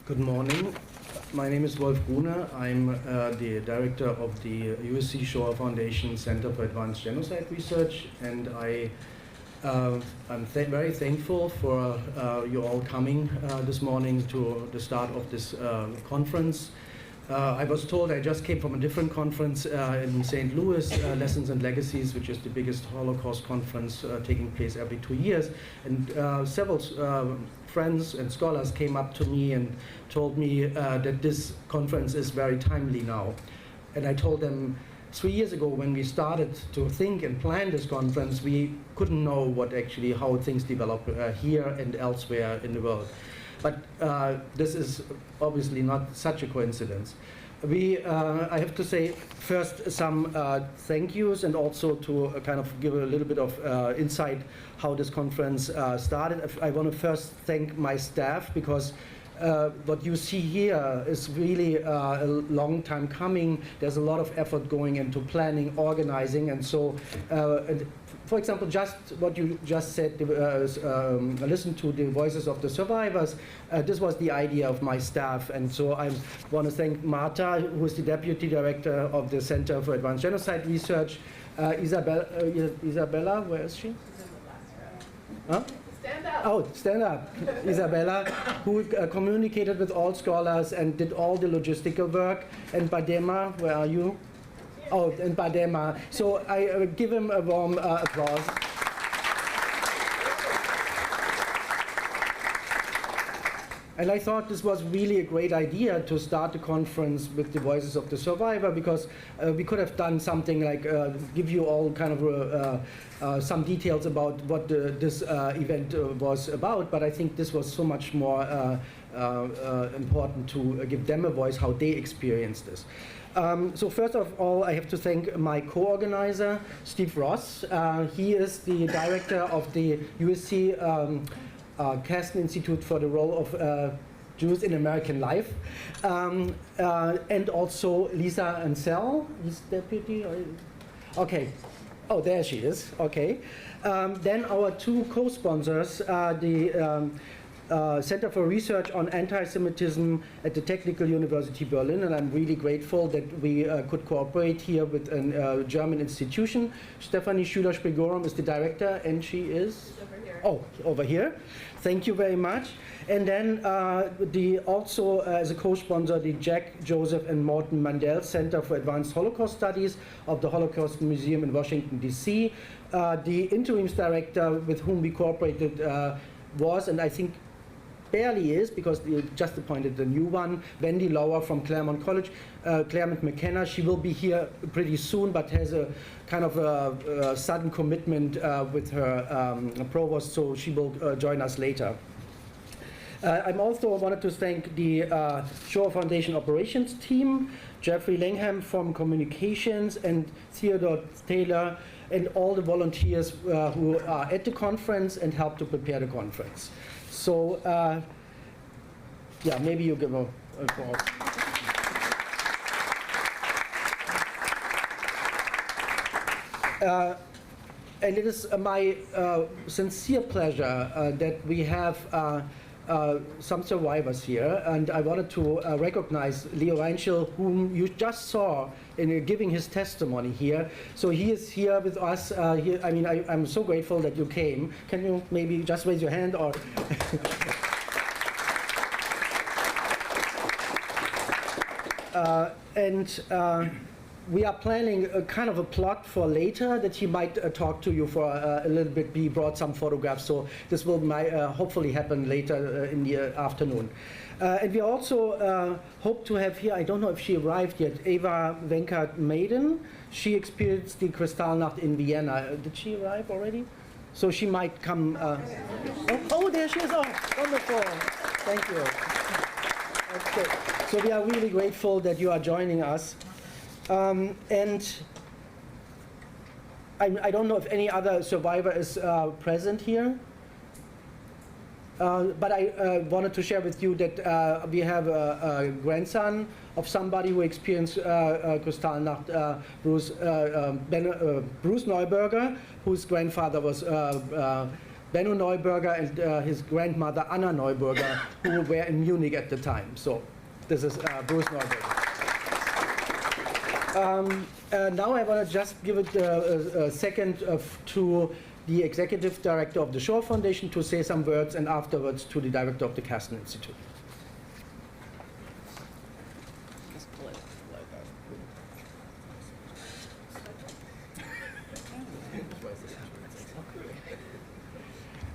Good morning. My name is Wolf Gruner. I'm the director of the USC Shoah Foundation Center for Advanced Genocide Research, and I'm very thankful for you all coming this morning to the start of this conference. I was told I just came from a different conference in St. Louis, Lessons and Legacies, which is the biggest Holocaust conference taking place every 2 years. And several friends and scholars came up to me and told me that this conference is very timely now. And I told them 3 years ago when we started to think and plan this conference, we couldn't know what actually how things develop here and elsewhere in the world. But this is obviously not such a coincidence. I have to say first some thank yous, and also to kind of give a little bit of insight how this conference started. I want to first thank my staff, because what you see here is really a long time coming. There's a lot of effort going into planning, organizing, and so for example, just what you just said, listen to the voices of the survivors. This was the idea of my staff, and so I want to thank Marta, who is the Deputy Director of the Center for Advanced Genocide Research. Isabella, where is she? Huh? Stand up. Oh, stand up. Isabella, who communicated with all scholars and did all the logistical work. And Badema, where are you? Oh, and Badema. So I give him a warm applause. And I thought this was really a great idea to start the conference with the voices of the survivor, because we could have done something like give you all kind of some details about what this event was about, but I think this was so much more important to give them a voice, how they experienced this. So first of all, I have to thank my co-organizer, Steve Ross. He is the director of the USC Casden Institute for the Role of Jews in American Life, and also Lisa Ansel, his deputy. Okay, oh, there she is. Okay, then our two co-sponsors, the Center for Research on Antisemitism at the Technical University Berlin, and I'm really grateful that we could cooperate here with a German institution. Stefanie Schüler-Spregorum is the director, and she is? Over here. Oh, over here. Thank you very much. And then also as a co-sponsor, the Jack, Joseph, and Morton Mandel Center for Advanced Holocaust Studies of the Holocaust Museum in Washington, D.C. The interims director with whom we cooperated was, and I think barely is, because they just appointed a new one, Wendy Lauer from Claremont College. Claremont McKenna, she will be here pretty soon, but has a kind of a sudden commitment with her provost, so she will join us later. I'm also wanted to thank the Shoah Foundation operations team, Jeffrey Langham from communications, and Theodore Taylor, and all the volunteers who are at the conference and help to prepare the conference. So, yeah, maybe you give a applause. And it is my sincere pleasure that we have some survivors here, and I wanted to recognize Leo Reinschel, whom you just saw in giving his testimony here. So he is here with us. Here, I mean, I'm so grateful that you came. Can you maybe just raise your hand, or? We are planning a kind of a plot for later that he might talk to you for a little bit. He brought some photographs, so this will hopefully happen later in the afternoon. And we also hope to have here, I don't know if she arrived yet, Eva Venkat Maiden. She experienced the Kristallnacht in Vienna. Did she arrive already? So she might come. Oh, there she is. Oh, wonderful. Thank you. Okay. So we are really grateful that you are joining us. And I don't know if any other survivor is present here, but I wanted to share with you that we have a grandson of somebody who experienced Kristallnacht, Bruce Neuberger, whose grandfather was Benno Neuberger and his grandmother Anna Neuberger, who were in Munich at the time. So this is Bruce Neuberger. Now I want to just give it a second to the executive director of the Shoah Foundation to say some words, and afterwards to the director of the Casden Institute.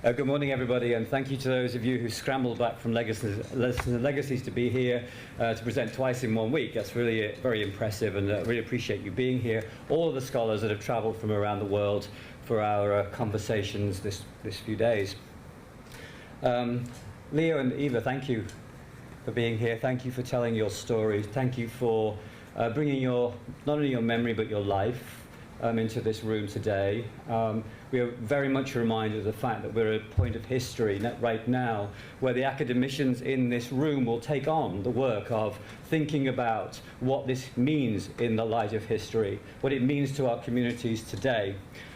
Good morning, everybody, and thank you to those of you who scrambled back from legacies to be here to present twice in 1 week. That's really very impressive, and I really appreciate you being here. All of the scholars that have traveled from around the world for our conversations this few days. Leo and Eva, thank you for being here. Thank you for telling your story. Thank you for bringing not only your memory but your life into this room today. We are very much reminded of the fact that we're at a point of history right now where the academicians in this room will take on the work of thinking about what this means in the light of history, what it means to our communities today.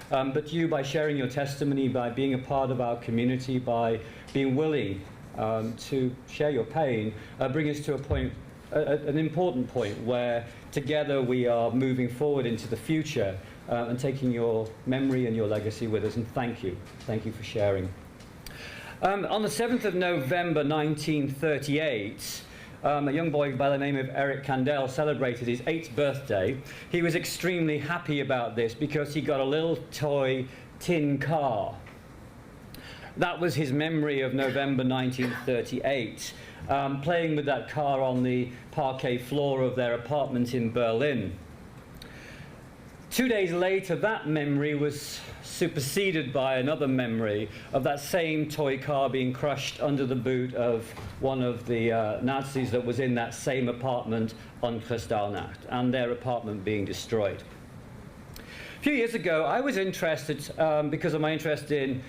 But you, by sharing your testimony, by being a part of our community, by being willing to share your pain, bring us to a point, an important point where together we are moving forward into the future and taking your memory and your legacy with us, and thank you. Thank you for sharing. On the 7th of November 1938, a young boy by the name of Eric Kandel celebrated his 8th birthday. He was extremely happy about this because he got a little toy tin car. That was his memory of November 1938, playing with that car on the parquet floor of their apartment in Berlin. 2 days later, that memory was superseded by another memory of that same toy car being crushed under the boot of one of the Nazis that was in that same apartment on Kristallnacht, and their apartment being destroyed. A few years ago, I was interested, because of my interest in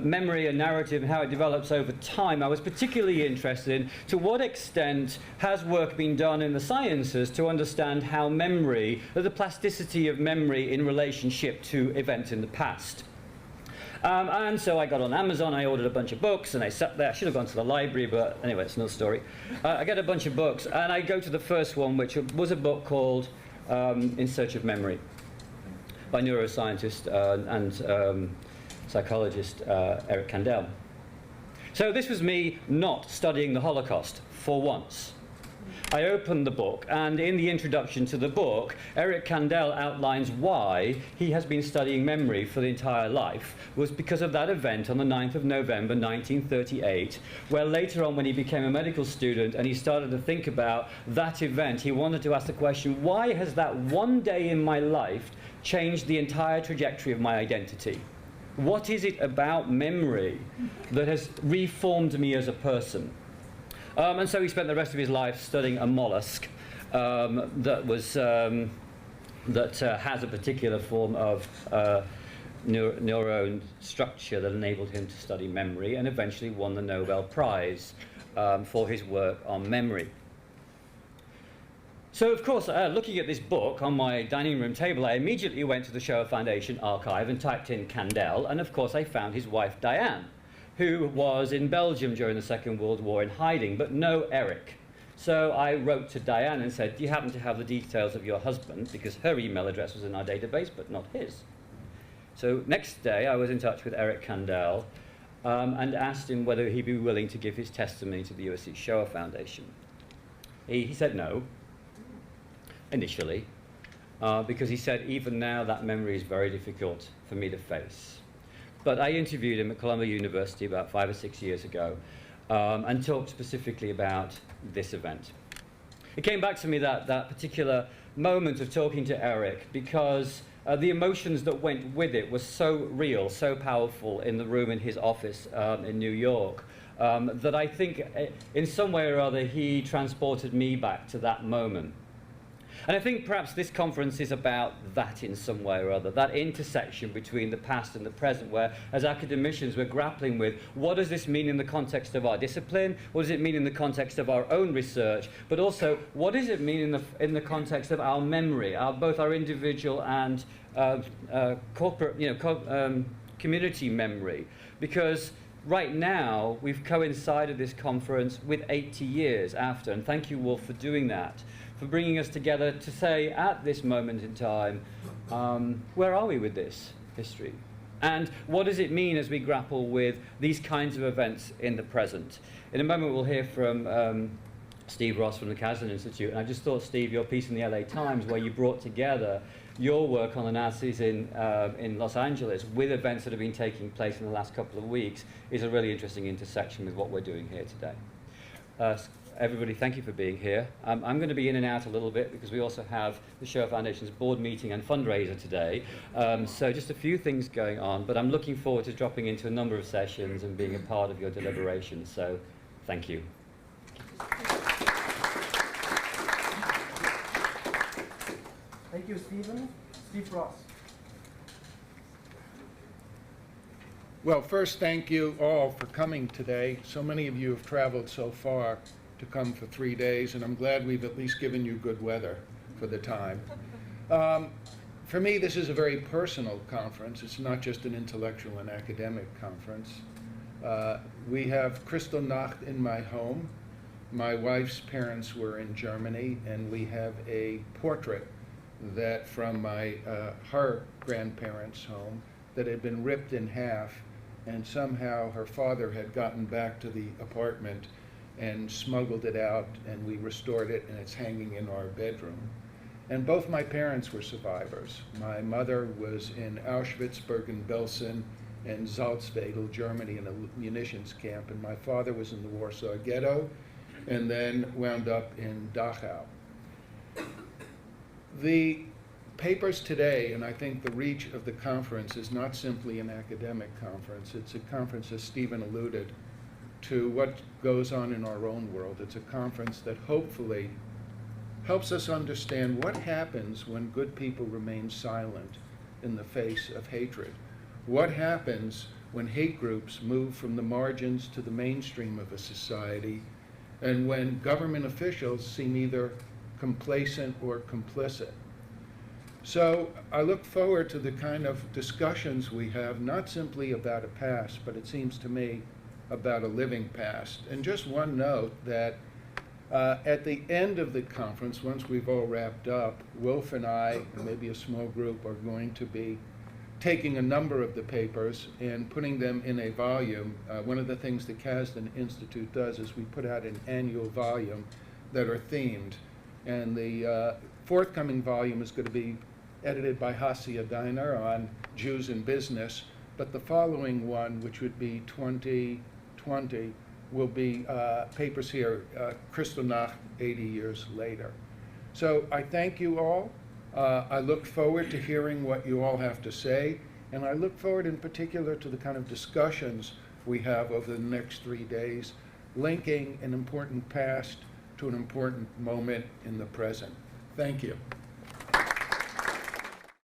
memory and narrative and how it develops over time, I was particularly interested in to what extent has work been done in the sciences to understand how memory, the plasticity of memory in relationship to events in the past. And so I got on Amazon, I ordered a bunch of books, and I sat there. I should have gone to the library, but anyway, it's another story. I get a bunch of books, and I go to the first one, which was a book called In Search of Memory by neuroscientist and psychologist Eric Kandel. So this was me not studying the Holocaust for once. I opened the book, and in the introduction to the book, Eric Kandel outlines why he has been studying memory for the entire life was because of that event on the 9th of November 1938, where later on when he became a medical student and he started to think about that event, he wanted to ask the question, why has that one day in my life changed the entire trajectory of my identity? What is it about memory that has reformed me as a person? And so he spent the rest of his life studying a mollusk that has a particular form of neuron structure that enabled him to study memory, and eventually won the Nobel Prize for his work on memory. So, of course, looking at this book on my dining room table, I immediately went to the Shoah Foundation archive and typed in Kandel, and of course I found his wife Diane, who was in Belgium during the Second World War in hiding, but no Eric. So I wrote to Diane and said, do you happen to have the details of your husband? Because her email address was in our database, but not his. So next day I was in touch with Eric Kandel and asked him whether he'd be willing to give his testimony to the USC Shoah Foundation. He said no, initially, because he said, even now that memory is very difficult for me to face. But I interviewed him at Columbia University about 5 or 6 years ago and talked specifically about this event. It came back to me that particular moment of talking to Eric because the emotions that went with it were so real, so powerful in the room in his office in New York that I think in some way or other he transported me back to that moment. And I think perhaps this conference is about that in some way or other, that intersection between the past and the present, where as academicians we're grappling with what does this mean in the context of our discipline, what does it mean in the context of our own research, but also what does it mean in the context of our memory, both our individual and corporate, community memory, because right now we've coincided this conference with 80 years after, and thank you, Wolf, for doing that, for bringing us together to say at this moment in time, where are we with this history? And what does it mean as we grapple with these kinds of events in the present? In a moment we'll hear from Steve Ross from the Casden Institute, and I just thought, Steve, your piece in the LA Times where you brought together your work on the Nazis in Los Angeles with events that have been taking place in the last couple of weeks is a really interesting intersection with what we're doing here today. Everybody, thank you for being here. I'm going to be in and out a little bit because we also have the Shoah Foundation's board meeting and fundraiser today. So just a few things going on, but I'm looking forward to dropping into a number of sessions and being a part of your deliberations. So thank you. Thank you, Stephen. Steve Ross. Well, first, thank you all for coming today. So many of you have traveled so far to come for 3 days, and I'm glad we've at least given you good weather for the time. For me, this is a very personal conference. It's not just an intellectual and academic conference. We have Kristallnacht in my home. My wife's parents were in Germany, and we have a portrait that from her grandparents' home that had been ripped in half, and somehow her father had gotten back to the apartment and smuggled it out, and we restored it, and it's hanging in our bedroom. And both my parents were survivors. My mother was in Auschwitz, Bergen-Belsen, and Salzwedel, Germany, in a munitions camp, and my father was in the Warsaw Ghetto, and then wound up in Dachau. The papers today, and I think the reach of the conference, is not simply an academic conference. It's a conference, as Stephen alluded, to what goes on in our own world. It's a conference that hopefully helps us understand what happens when good people remain silent in the face of hatred. What happens when hate groups move from the margins to the mainstream of a society, and when government officials seem either complacent or complicit. So I look forward to the kind of discussions we have, not simply about a past, but it seems to me about a living past. And just one note that at the end of the conference, once we've all wrapped up, Wolf and I, and maybe a small group, are going to be taking a number of the papers and putting them in a volume. One of the things the Casden Institute does is we put out an annual volume that are themed. And the forthcoming volume is going to be edited by Hasia Diner on Jews in business, but the following one, which would be 2020, will be papers here, Kristallnacht 80 years later. So I thank you all. I look forward to hearing what you all have to say, and I look forward in particular to the kind of discussions we have over the next 3 days, linking an important past to an important moment in the present. Thank you.